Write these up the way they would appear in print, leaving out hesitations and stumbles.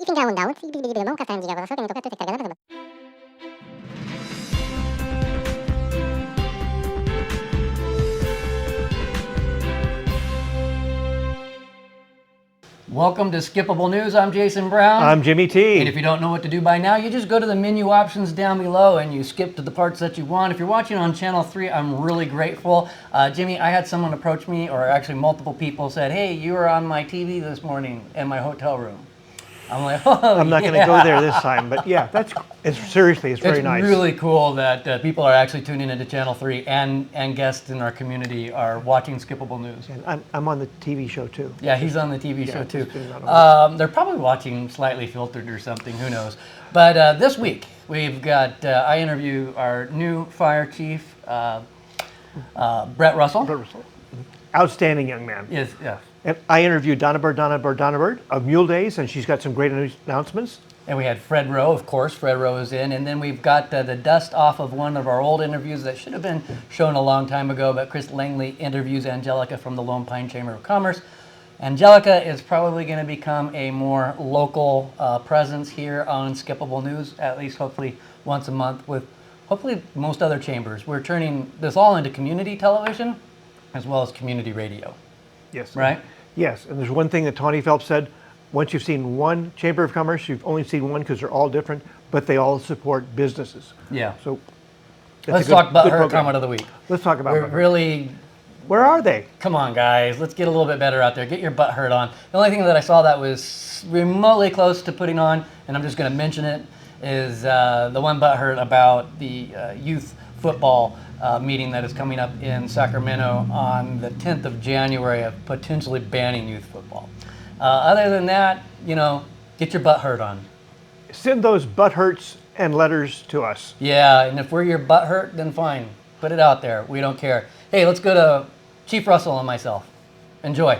Fingiamo un down, non castare in giro, solo che mi tocca cargare. Welcome to Skippable News. I'm Jason Brown. I'm Jimmy T. And if you don't know what to do by now, you just go to the menu options down below and you skip to the parts that you want. If you're watching on Channel 3, I'm really grateful. Jimmy, I had someone approach me, or actually multiple people said, hey, you were on my TV this morning in my hotel room. I'm like, oh, I'm not going to go there this time, but yeah, it's very nice. It's really cool that people are actually tuning into Channel 3 and guests in our community are watching Skippable News. And I'm on the TV show too. Yeah, he's on the TV show too. They're probably watching Slightly Filtered or something, who knows. But this week, we've got, I interview our new fire chief, Brett Russell. Outstanding young man. Yes, yeah. And I interviewed Donna of Mule Days, and she's got some great announcements. And we had Fred Rowe, of course. Fred Rowe is in. And then we've got the dust off of one of our old interviews that should have been shown a long time ago, but Chris Langley interviews Angelica from the Lone Pine Chamber of Commerce. Angelica is probably going to become a more local presence here on Skippable News, at least hopefully once a month with hopefully most other chambers. We're turning this all into community television as well as community radio. Yes. Right? Yes, and there's one thing that Tawny Phelps said, once you've seen one Chamber of Commerce, you've only seen one because they're all different, but they all support businesses. Yeah. So let's talk about her comment of the week. Let's talk about We're really... Where are they? Come on, guys. Let's get a little bit better out there. Get your butt hurt on. The only thing that I saw that was remotely close to putting on, and I'm just going to mention it, is the one butt hurt about the youth football meeting that is coming up in Sacramento on the 10th of January of potentially banning youth football. Other than that, get your butt hurt on. Send those butt hurts and letters to us. Yeah, and if we're your butt hurt, then fine. Put it out there. We don't care. Hey, let's go to Chief Russell and myself. Enjoy.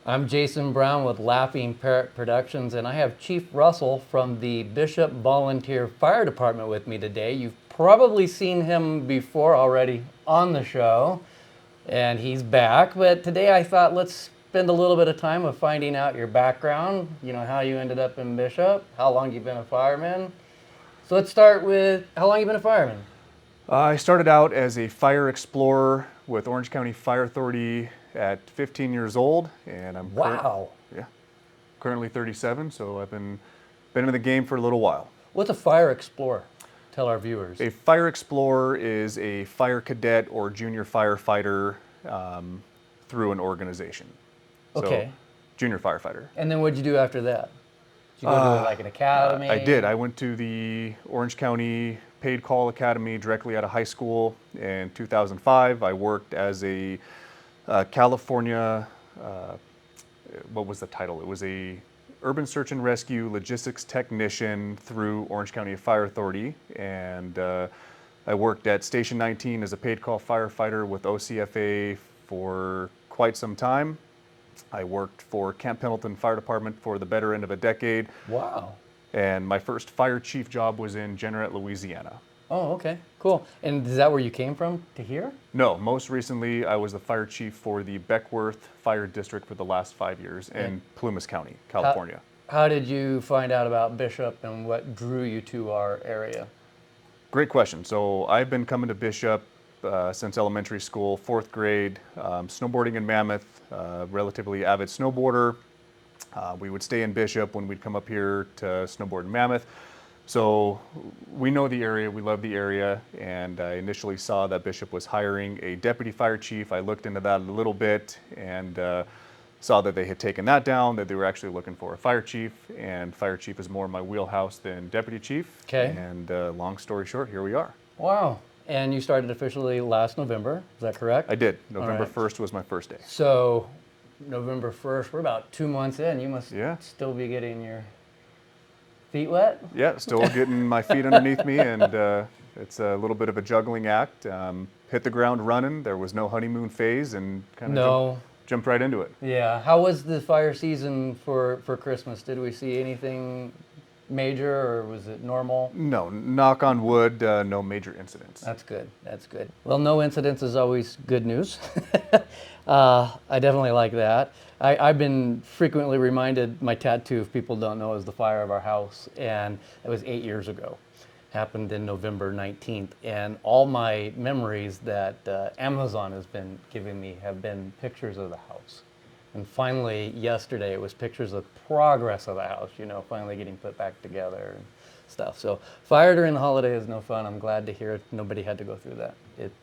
I'm Jason Brown with Laughing Parrot Productions, and I have Chief Russell from the Bishop Volunteer Fire Department with me today. You've probably seen him before already on the show, and he's back. But today I thought let's spend a little bit of time of finding out your background, how you ended up in Bishop, how long you've been a fireman. So let's start with how long you've been a fireman. I started out as a fire explorer with Orange County Fire Authority at 15 years old, and I'm currently 37, so I've been in the game for a little while. What's a fire explorer? Tell our viewers. A fire explorer is a fire cadet or junior firefighter through an organization. Okay. So, junior firefighter. And then what did you do after that? Did you go to like an academy? I did. I went to the Orange County Paid Call Academy directly out of high school in 2005. I worked as a California, what was the title? It was a Urban Search and Rescue Logistics Technician through Orange County Fire Authority. And I worked at Station 19 as a paid call firefighter with OCFA for quite some time. I worked for Camp Pendleton Fire Department for the better end of a decade. Wow. And my first fire chief job was in Jeanerette, Louisiana. Oh, okay, cool. And is that where you came from to here? No, most recently I was the fire chief for the Beckworth Fire District for the last 5 years in Plumas County, California. How did you find out about Bishop and what drew you to our area? Great question. So I've been coming to Bishop since elementary school, 4th grade, snowboarding in Mammoth, relatively avid snowboarder. We would stay in Bishop when we'd come up here to snowboard in Mammoth. So we know the area, we love the area, and I initially saw that Bishop was hiring a deputy fire chief. I looked into that a little bit and saw that they had taken that down, that they were actually looking for a fire chief, and fire chief is more in my wheelhouse than deputy chief. Okay. And long story short, here we are. Wow. And you started officially last November, is that correct? I did. November right. 1st was my first day. So November 1st, we're about 2 months in. You must still be getting your feet wet? Yeah, still getting my feet underneath me, and it's a little bit of a juggling act. Hit the ground running. There was no honeymoon phase, and kind of jumped right into it. Yeah. How was the fire season for Christmas? Did we see anything major or was it normal? No, knock on wood, no major incidents. That's good. That's good. Well, no incidents is always good news. I definitely like that. I've been frequently reminded, my tattoo, if people don't know, is the fire of our house, and it was 8 years ago. Happened in November 19th, and all my memories that Amazon has been giving me have been pictures of the house. And finally, yesterday, it was pictures of progress of the house, you know, finally getting put back together and stuff. So fire during the holiday is no fun. I'm glad to hear nobody had to go through that. It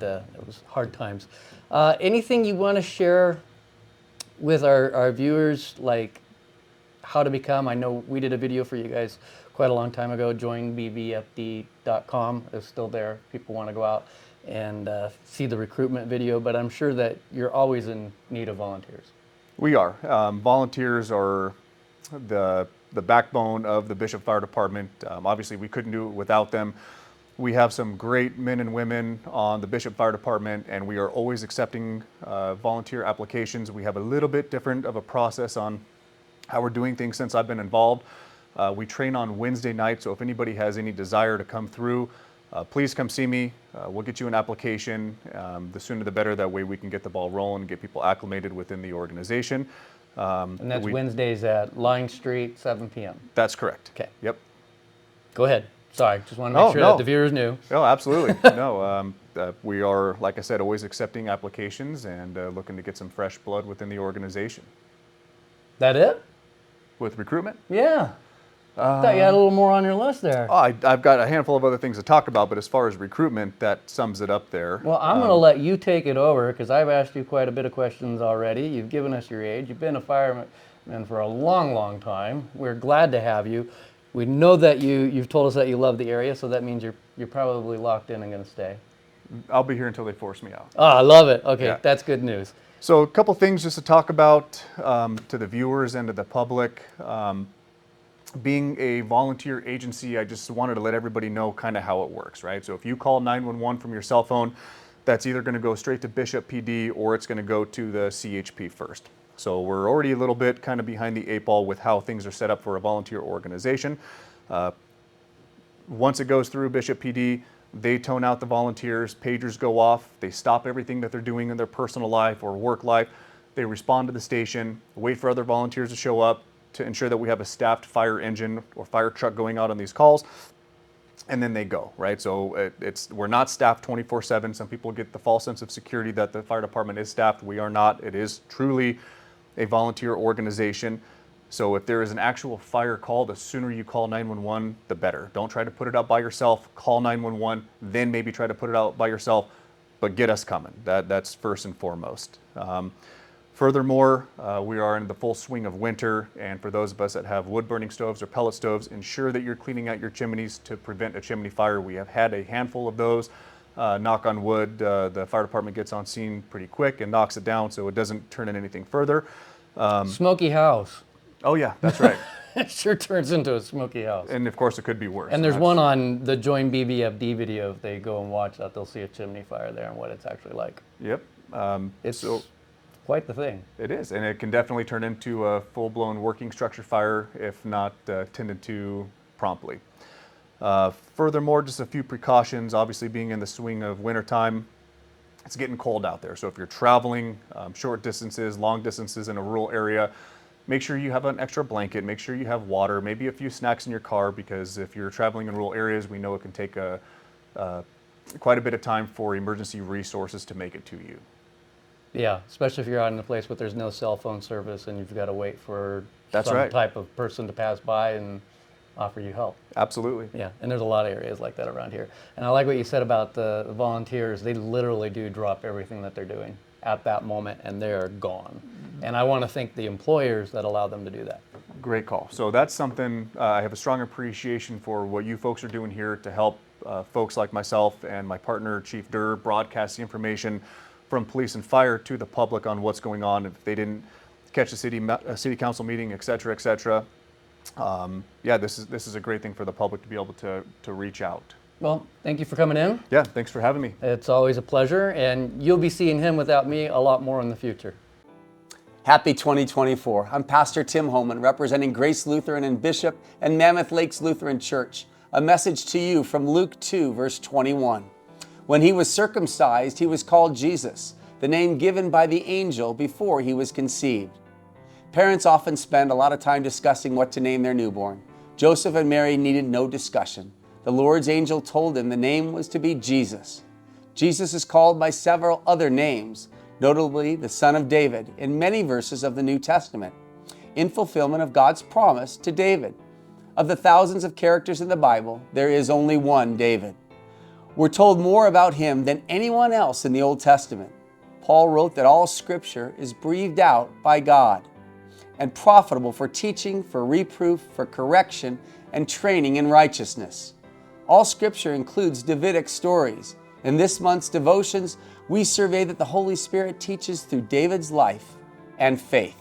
was hard times. Anything you want to share with our viewers, like how to become? I know we did a video for you guys quite a long time ago. joinbbfd.com is still there. People want to go out and see the recruitment video, but I'm sure that you're always in need of volunteers. We are. Volunteers are the backbone of the Bishop Fire Department. Obviously, we couldn't do it without them. We have some great men and women on the Bishop Fire Department, and we are always accepting volunteer applications. We have a little bit different of a process on how we're doing things since I've been involved. We train on Wednesday night, so if anybody has any desire to come through, please come see me. We'll get you an application. The sooner the better. That way we can get the ball rolling, get people acclimated within the organization. And that's Wednesdays at Line Street, 7 p.m. That's correct. Okay. Yep. Go ahead. Sorry, just want to make sure that the viewers knew. Oh, absolutely. No, we are, like I said, always accepting applications and looking to get some fresh blood within the organization. That it? With recruitment? Yeah. I thought you had a little more on your list there. Oh, I've got a handful of other things to talk about, but as far as recruitment, that sums it up there. Well, I'm going to let you take it over because I've asked you quite a bit of questions already. You've given us your age. You've been a fireman for a long, long time. We're glad to have you. We know that you've told us that you love the area, so that means you're probably locked in and going to stay. I'll be here until they force me out. Oh, I love it. Okay, Yeah. That's good news. So a couple things just to talk about to the viewers and to the public. Being a volunteer agency, I just wanted to let everybody know kind of how it works, right? So if you call 911 from your cell phone, that's either going to go straight to Bishop PD or it's going to go to the CHP first. So we're already a little bit kind of behind the 8 ball with how things are set up for a volunteer organization. Once it goes through Bishop PD, they tone out the volunteers, pagers go off, they stop everything that they're doing in their personal life or work life. They respond to the station, wait for other volunteers to show up to ensure that we have a staffed fire engine or fire truck going out on these calls, and then they go, right? So we're not staffed 24/7. Some people get the false sense of security that the fire department is staffed. We are not. It is truly a volunteer organization. So if there is an actual fire call, the sooner you call 911, the better. Don't try to put it out by yourself. Call 911, then maybe try to put it out by yourself, but get us coming. That's first and foremost. Furthermore, we are in the full swing of winter, and for those of us that have wood-burning stoves or pellet stoves, ensure that you're cleaning out your chimneys to prevent a chimney fire. We have had a handful of those. Knock on wood, the fire department gets on scene pretty quick and knocks it down so it doesn't turn into anything further. Smoky house. Oh yeah, that's right. It sure turns into a smoky house. And of course it could be worse. And there's one on the Join BBFD video. If they go and watch that, they'll see a chimney fire there and what it's actually like. Yep. It's quite the thing. It is, and it can definitely turn into a full-blown working structure fire if not tended to promptly. Furthermore, just a few precautions. Obviously, being in the swing of wintertime, it's getting cold out there. So if you're traveling short distances, long distances in a rural area, make sure you have an extra blanket, make sure you have water, maybe a few snacks in your car, because if you're traveling in rural areas, we know it can take quite a bit of time for emergency resources to make it to you. Yeah, especially if you're out in a place where there's no cell phone service and you've got to wait for That's some right. type of person to pass by and offer you help. Absolutely. Yeah, and there's a lot of areas like that around here. And I like what you said about the volunteers. They literally do drop everything that they're doing at that moment and they're gone. And I want to thank the employers that allow them to do that. Great call. So that's something I have a strong appreciation for what you folks are doing here to help folks like myself and my partner, Chief Durr, broadcast the information from police and fire to the public on what's going on if they didn't catch a city council meeting, et cetera, et cetera. Yeah, this is a great thing for the public to be able to reach out. Well, thank you for coming in. Yeah, thanks for having me. It's always a pleasure, and you'll be seeing him without me a lot more in the future. Happy 2024. I'm Pastor Tim Holman, representing Grace Lutheran in Bishop and Mammoth Lakes Lutheran Church. A message to you from Luke 2, verse 21. When he was circumcised, he was called Jesus, the name given by the angel before he was conceived. Parents often spend a lot of time discussing what to name their newborn. Joseph and Mary needed no discussion. The Lord's angel told them the name was to be Jesus. Jesus is called by several other names, notably the Son of David, in many verses of the New Testament, in fulfillment of God's promise to David. Of the thousands of characters in the Bible, there is only one David. We're told more about him than anyone else in the Old Testament. Paul wrote that all Scripture is breathed out by God and profitable for teaching, for reproof, for correction, and training in righteousness. All Scripture includes Davidic stories. In this month's devotions, we survey that the Holy Spirit teaches through David's life and faith.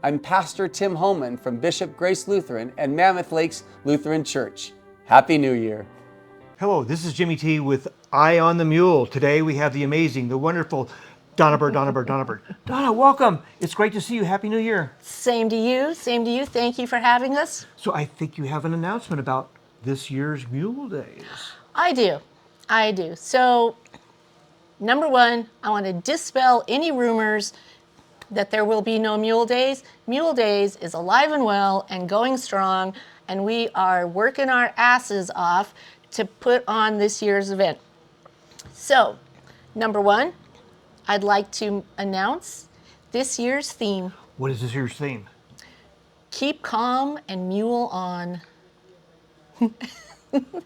I'm Pastor Tim Holman from Bishop Grace Lutheran and Mammoth Lakes Lutheran Church. Happy New Year. Hello, this is Jimmy T with Eye on the Mule. Today we have the amazing, the wonderful Donna Bird. Donna, welcome. It's great to see you. Happy New Year. Same to you. Same to you. Thank you for having us. So I think you have an announcement about this year's Mule Days. I do. So, number one, I want to dispel any rumors that there will be no Mule Days. Mule Days is alive and well and going strong, and we are working our asses off to put on this year's event. So, number one, I'd like to announce this year's theme. What is this year's theme? Keep calm and mule on.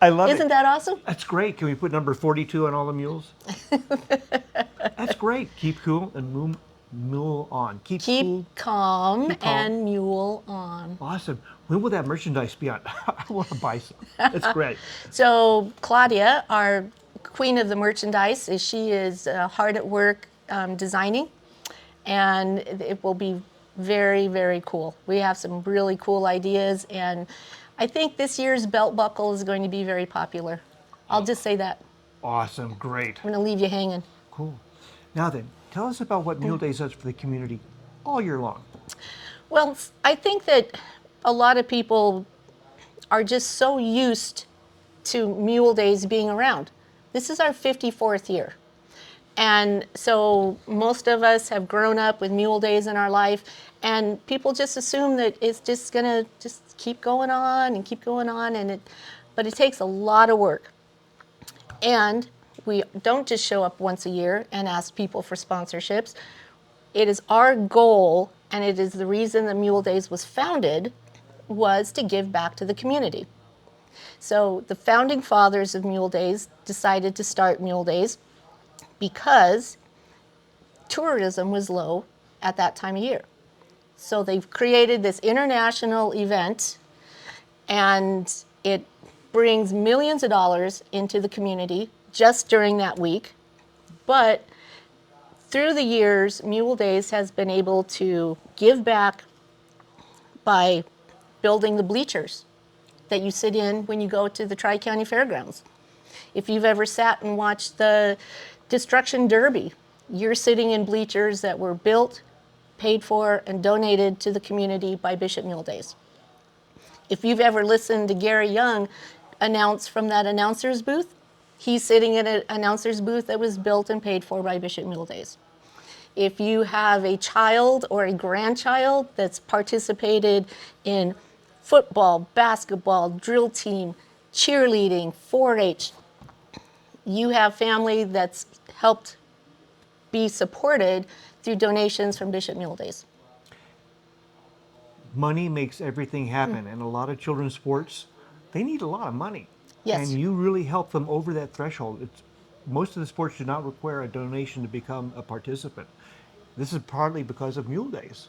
I love it. Isn't that awesome? That's great. Can we put number 42 on all the mules? That's great. Keep cool and mule on. Keep cool. Calm Keep calm. and mule on. Awesome. When will that merchandise be on? I want to buy some. That's great. So Claudia, our queen of the merchandise, she is hard at work designing, and it will be very, very cool. We have some really cool ideas, and I think this year's belt buckle is going to be very popular. I'll just say that. Awesome. Great. I'm going to leave you hanging. Cool. Now then, tell us about what Mule Days does for the community all year long. Well, I think that a lot of people are just so used to Mule Days being around. This is our 54th year. And so most of us have grown up with Mule Days in our life, and people just assume that it's just gonna just keep going on and keep going on, but it takes a lot of work. And we don't just show up once a year and ask people for sponsorships. It is our goal, and it is the reason the Mule Days was founded, was to give back to the community. So the founding fathers of Mule Days decided to start Mule Days because tourism was low at that time of year. So they've created this international event, and it brings millions of dollars into the community just during that week. But through the years, Mule Days has been able to give back by building the bleachers that you sit in when you go to the Tri-County Fairgrounds. If you've ever sat and watched the Destruction Derby, you're sitting in bleachers that were built, paid for, and donated to the community by Bishop Mule Days. If you've ever listened to Gary Young announce from that announcer's booth, he's sitting in an announcer's booth that was built and paid for by Bishop Mule Days. If you have a child or a grandchild that's participated in football, basketball, drill team, cheerleading, 4-H, you have family that's helped be supported through donations from Bishop Mule Days. Money makes everything happen, and a lot of children's sports, they need a lot of money. Yes. And you really help them over that threshold. Most of the sports do not require a donation to become a participant. This is partly because of Mule Days.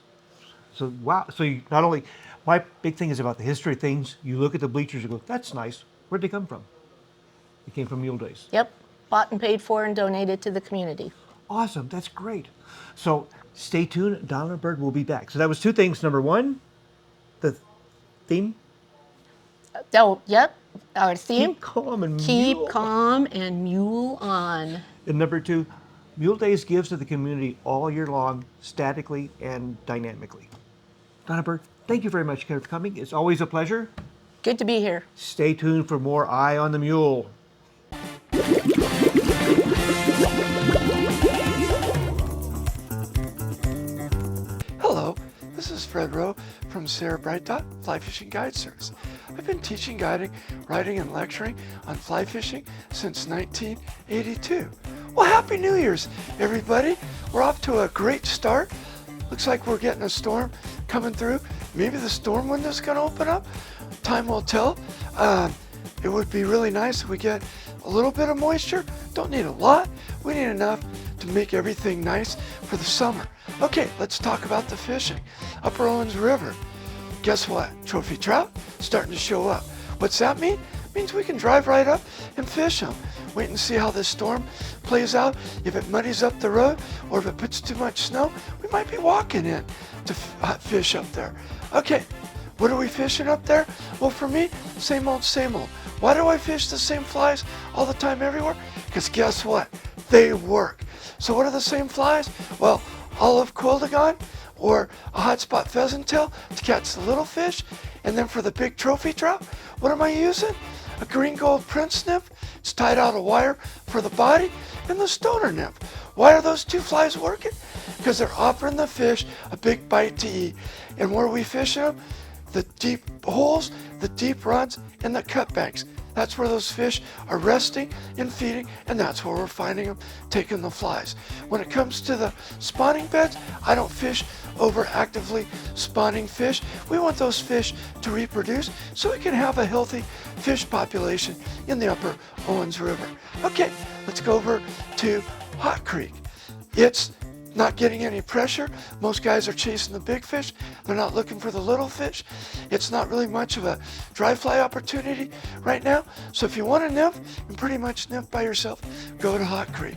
So wow, so you not only, my big thing is about the history of things. You look at the bleachers and go, that's nice. Where'd they come from? It came from Mule Days. Yep, bought and paid for and donated to the community. Awesome, that's great. So stay tuned, Donna Bird will be back. So that was two things. Number one, the theme. Oh, yep, our theme. Keep calm and Keep mule. calm and mule on. And number two, Mule Days gives to the community all year long, statically and dynamically. Donna Bird, thank you very much for coming. It's always a pleasure. Good to be here. Stay tuned for more Eye on the Mule. Hello, this is Fred Rowe from Sarah Bright Dot Fly Fishing Guide Service. I've been teaching, guiding, writing, and lecturing on fly fishing since 1982. Well, Happy New Year's, everybody. We're off to a great start. Looks like we're getting a storm coming through. Maybe the storm window's gonna open up. Time will tell. It would be really nice if we get a little bit of moisture. Don't need a lot. We need enough to make everything nice for the summer. Okay, let's talk about the fishing. Upper Owens River. Guess what? Trophy trout starting to show up. What's that mean? It means we can drive right up and fish them. Wait and see how this storm plays out. If it muddies up the road or if it puts too much snow, we might be walking in to fish up there. Okay, what are we fishing up there? Well, for me, same old, same old. Why do I fish the same flies all the time everywhere? Because guess what? They work. So what are the same flies? Well, olive quildagon or a hotspot pheasant tail to catch the little fish. And then for the big trophy trout, what am I using? A green gold prince nymph. It's tied out a wire for the body, and the stoner nymph. Why are those two flies working? Because they're offering the fish a big bite to eat. And where are we fishing them? The deep holes, the deep runs, and the cutbanks. That's where those fish are resting and feeding, and that's where we're finding them, taking the flies. When it comes to the spawning beds, I don't fish over actively spawning fish. We want those fish to reproduce so we can have a healthy fish population in the Upper Owens River. Okay, let's go over to Hot Creek. It's not getting any pressure. Most guys are chasing the big fish. They're not looking for the little fish. It's not really much of a dry fly opportunity right now. So if you want to nymph and pretty much nymph by yourself, go to Hot Creek.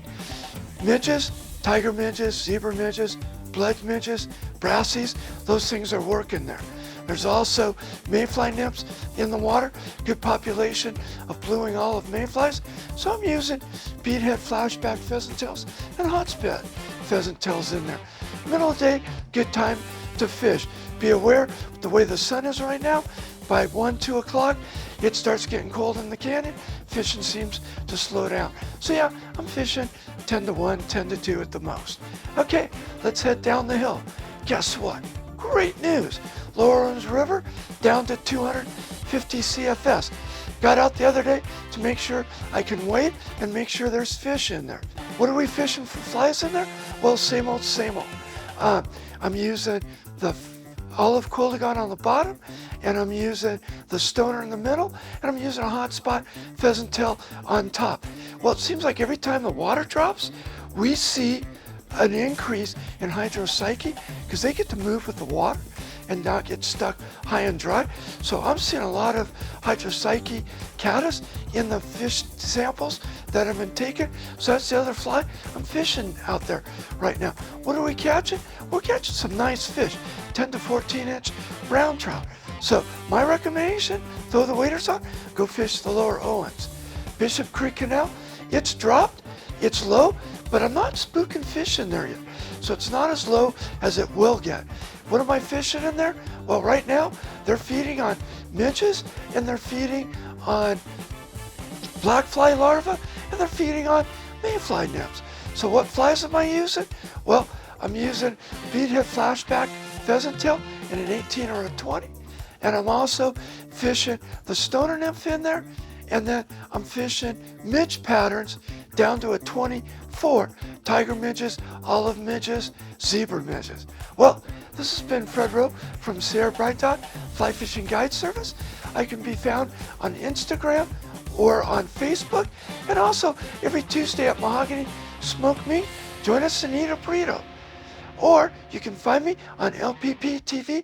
Midges, tiger midges, zebra midges, blood midges, brassies, those things are working there. There's also mayfly nymphs in the water, good population of blue and olive mayflies. So I'm using beadhead flashback pheasant tails and hotspot pheasant tails in there. Middle of the day, good time to fish. Be aware, the way the sun is right now, by 1, 2 o'clock, it starts getting cold in the canyon. Fishing seems to slow down. So yeah, I'm fishing 10 to 1, 10 to 2 at the most. Okay, let's head down the hill. Guess what? Great news. Lower Owens River down to 250 CFS. Got out the other day to make sure I can wait and make sure there's fish in there. What are we fishing for flies in there? Well, same old, same old. I'm using the olive quildagon on the bottom, and I'm using the stoner in the middle, and I'm using a hotspot pheasant tail on top. Well, it seems like every time the water drops, we see an increase in hydropsyche because they get to move with the water and not get stuck high and dry. So I'm seeing a lot of hydropsyche caddis in the fish samples that have been taken. So that's the other fly I'm fishing out there right now. What are we catching? We're catching some nice fish, 10 to 14 inch brown trout. So my recommendation, throw the waders on, go fish the Lower Owens. Bishop Creek Canal, it's dropped, it's low, but I'm not spooking fish in there yet. So it's not as low as it will get. What am I fishing in there? Well, right now, they're feeding on midges, and they're feeding on black fly larvae, and they're feeding on mayfly nymphs. So what flies am I using? Well, I'm using beadhead flashback pheasant tail in an 18 or a 20. And I'm also fishing the stoner nymph in there, and then I'm fishing midge patterns down to a 24, tiger midges, olive midges, zebra midges. Well, this has been Fred Rowe from Sierra Bright Dot Fly Fishing Guide Service. I can be found on Instagram or on Facebook, and also every Tuesday at Mahogany Smoke Meat. Join us and eat a burrito. Or you can find me on lpptv.us.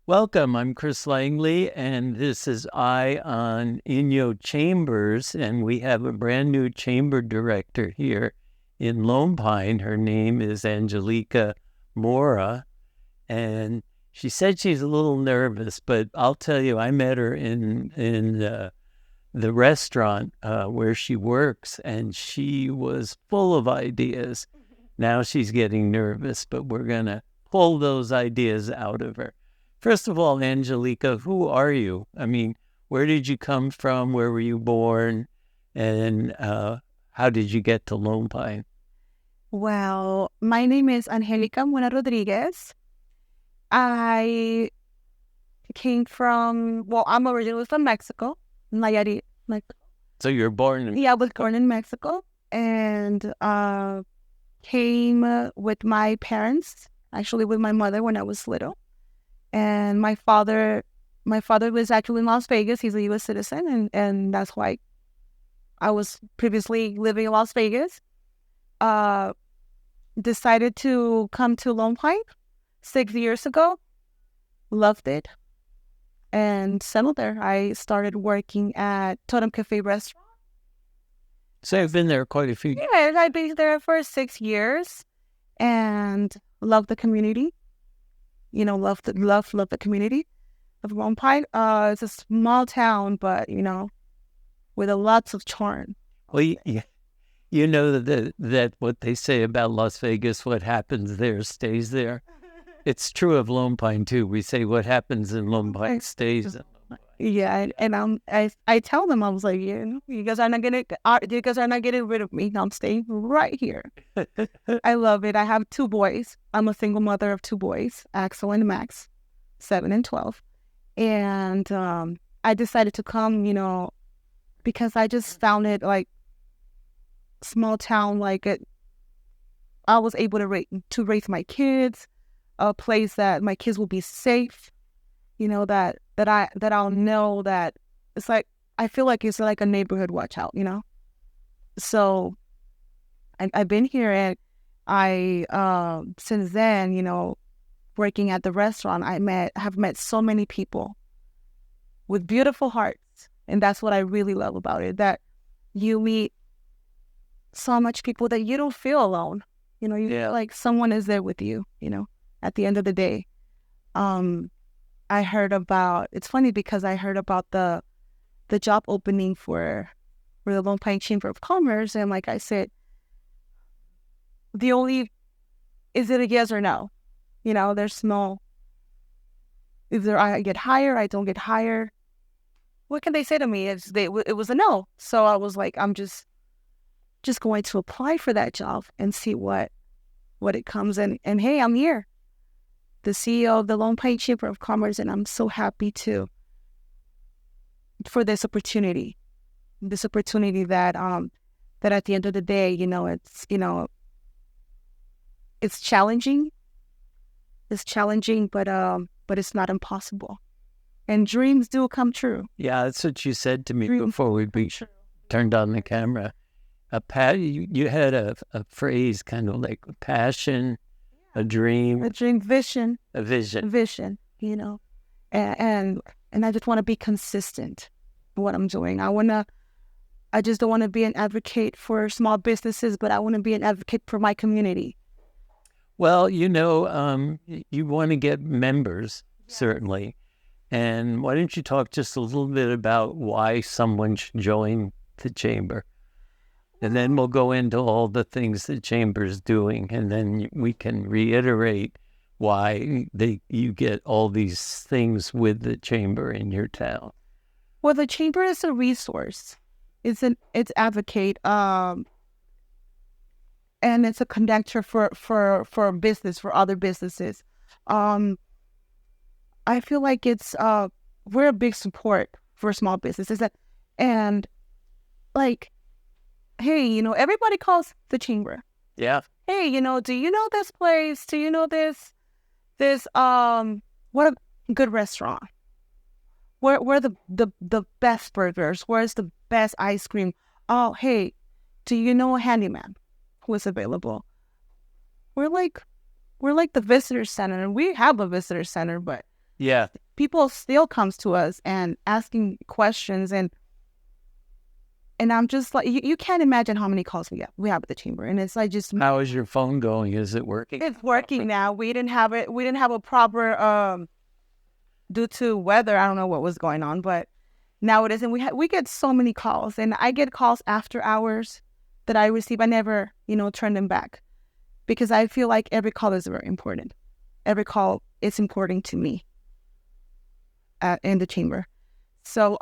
Welcome, I'm Chris Langley, and this is Eye on Inyo Chambers, and we have a brand new chamber director here in Lone Pine. Her name is Angelica Mora, and she said she's a little nervous, but I'll tell you, I met her in the restaurant where she works, and she was full of ideas. Now she's getting nervous, but we're going to pull those ideas out of her. First of all, Angelica, who are you? I mean, where did you come from? Where were you born? And how did you get to Lone Pine? Well, my name is Angelica Mora Rodriguez. I came from, well, I'm originally from Mexico, Nayarit, Mexico. So you're born in... Yeah, I was born in Mexico and came with my parents, actually with my mother when I was little. And my father was actually in Las Vegas. He's a U.S. citizen, and that's why I was previously living in Las Vegas. Decided to come to Lone Pine 6 years ago. Loved it. And settled there. I started working at Totem Cafe restaurant. So I've been there quite a few years. Yeah, I've been there for 6 years and love the community. You know, love the community of Lone Pine. It's a small town, but, you know, with a lots of charm. Well, you know that what they say about Las Vegas, what happens there stays there. It's true of Lone Pine, too. We say what happens in Lone Pine stays in Lone Pine. Yeah, and I tell them, I was like, you guys are not getting rid of me. I'm staying right here. I love it. I have 2 boys. I'm a single mother of 2 boys, Axel and Max, 7 and 12. And I decided to come, you know, because I just found it like small town, like I was able to raise my kids, a place that my kids will be safe, you know, that I'll know that it's like, I feel like it's like a neighborhood watch out, you know? So I've been here, and I, since then, you know, working at the restaurant, have met so many people with beautiful hearts. And that's what I really love about it, that you meet so much people that you don't feel alone. You know, you feel like someone is there with you, you know, at the end of the day. I heard about, it's funny because I heard about the job opening for the Lone Pine Chamber of Commerce. And like I said, is it a yes or no? You know, there's no, either I get hired, I don't get hired. What can they say to me? It was a no. So I was like, I'm just going to apply for that job and see what it comes in. And hey, I'm here, the CEO of the Lone Pine Chamber of Commerce, and I'm so happy for this opportunity that at the end of the day, you know, it's challenging. It's challenging, but it's not impossible. And dreams do come true. Yeah, that's what you said to me before we turned on the camera. You had a phrase, kind of like passion, a dream. A dream, vision. A vision. Vision, you know. And I just want to be consistent in what I'm doing. I just don't want to be an advocate for small businesses, but I want to be an advocate for my community. Well, you know, you want to get members, certainly. And why don't you talk just a little bit about why someone should join the Chamber? And then we'll go into all the things the Chamber's doing, and then we can reiterate why you get all these things with the Chamber in your town. Well, the Chamber is a resource. It's advocate, and it's a connector for business, for other businesses. I feel like we're a big support for small businesses, and like, hey, you know, everybody calls the Chamber. Yeah. Hey, you know, do you know this place? Do you know this what a good restaurant? Where the best burgers? Where's the best ice cream? Oh, hey, do you know a handyman who is available? We're like the visitor center, and we have a visitor center, but yeah, people still comes to us and asking questions, and And I'm just like, you can't imagine how many calls we have at the chamber. And it's like just How is your phone going? Is it working? it's working now. We didn't have it. We didn't have a proper due to weather. I don't know what was going on, but now it is. And we get so many calls, and I get calls after hours that I receive. I never, turn them back because I feel like every call is very important. Every call is important to me in the chamber. So,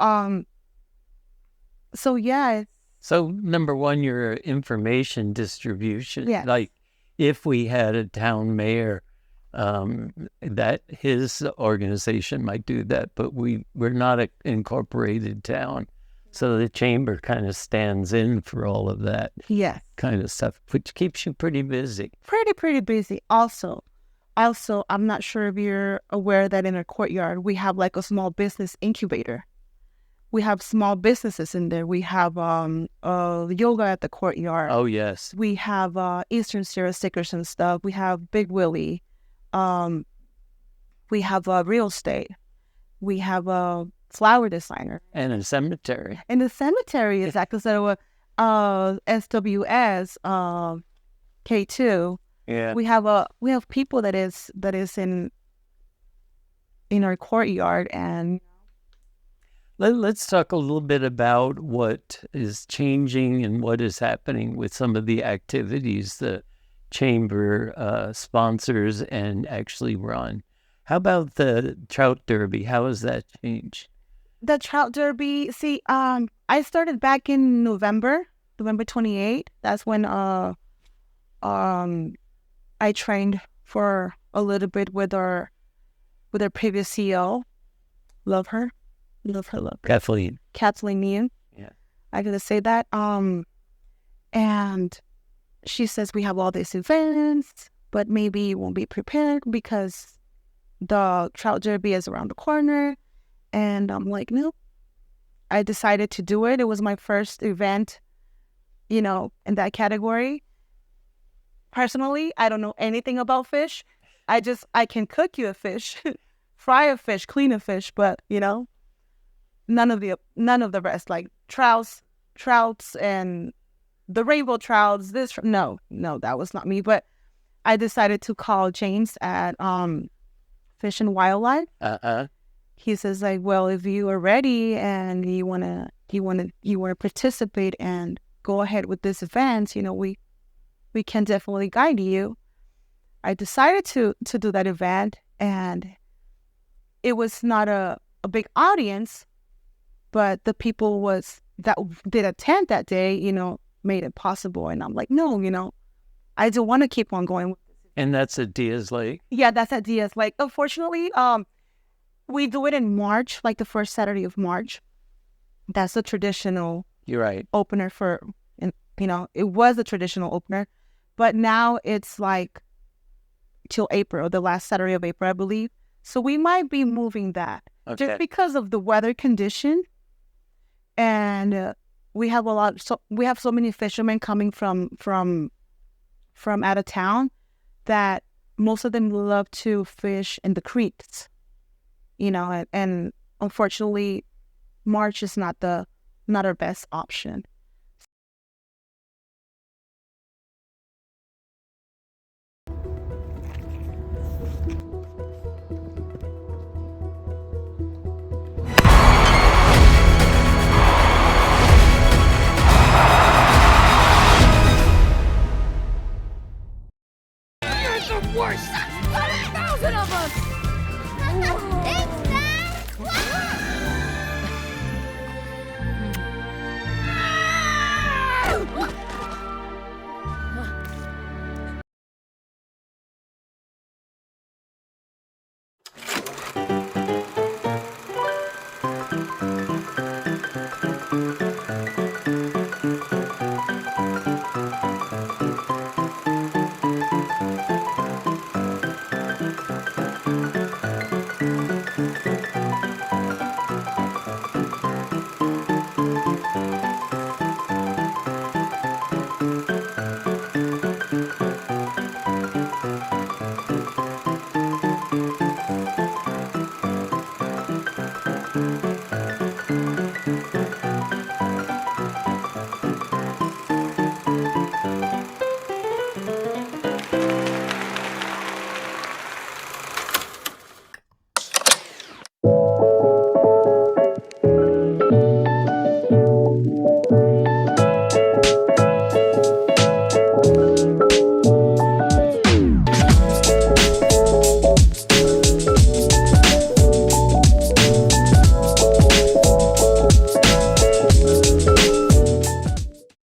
yeah. So number one, your information distribution. Yes. Like if we had a town mayor, that his organization might do that, but we're not an incorporated town. So the chamber kind of stands in for all of that kind of stuff, which keeps you pretty busy. Pretty busy. Also, I'm not sure if you're aware that in our courtyard, we have like a small business incubator. We have small businesses in there. We have yoga at the courtyard. Oh, yes. We have Eastern Sierra stickers and stuff. We have Big Willie. We have real estate. We have a flower designer. And a cemetery. And the cemetery is actually SWS K2. Yeah. We have people that is in our courtyard. And let's talk a little bit about what is changing and what is happening with some of the activities the chamber sponsors and actually run. How about the trout derby? How has that changed? The trout derby, see, I started back in November 28th. That's when I trained for a little bit with our previous CEO. Love her. Kathleen Nean. Yeah. I gotta say that. And she says we have all these events, but maybe you won't be prepared because the trout derby is around the corner. And I'm like, no. I decided to do it. It was my first event, in that category. Personally, I don't know anything about fish. I can cook you a fish, fry a fish, clean a fish, but none of the rest, like trouts and the rainbow trouts. No, that was not me. But I decided to call James at Fish and Wildlife. He says like, well, if you are ready and you wanna participate and go ahead with this event, we can definitely guide you. I decided to do that event, and it was not a big audience, but the people that did attend that day, made it possible. And I'm like, no, I do want to keep on going. And that's at Diaz Lake? Yeah, that's at Diaz Lake. Unfortunately, we do it in March, like the first Saturday of March. That's the traditional You're right. opener it was a traditional opener, but now it's like till April, the last Saturday of April, I believe. So we might be moving that just because of the weather condition. And we have so many fishermen coming from out of town that most of them love to fish in the creeks, and unfortunately, March is not our best option.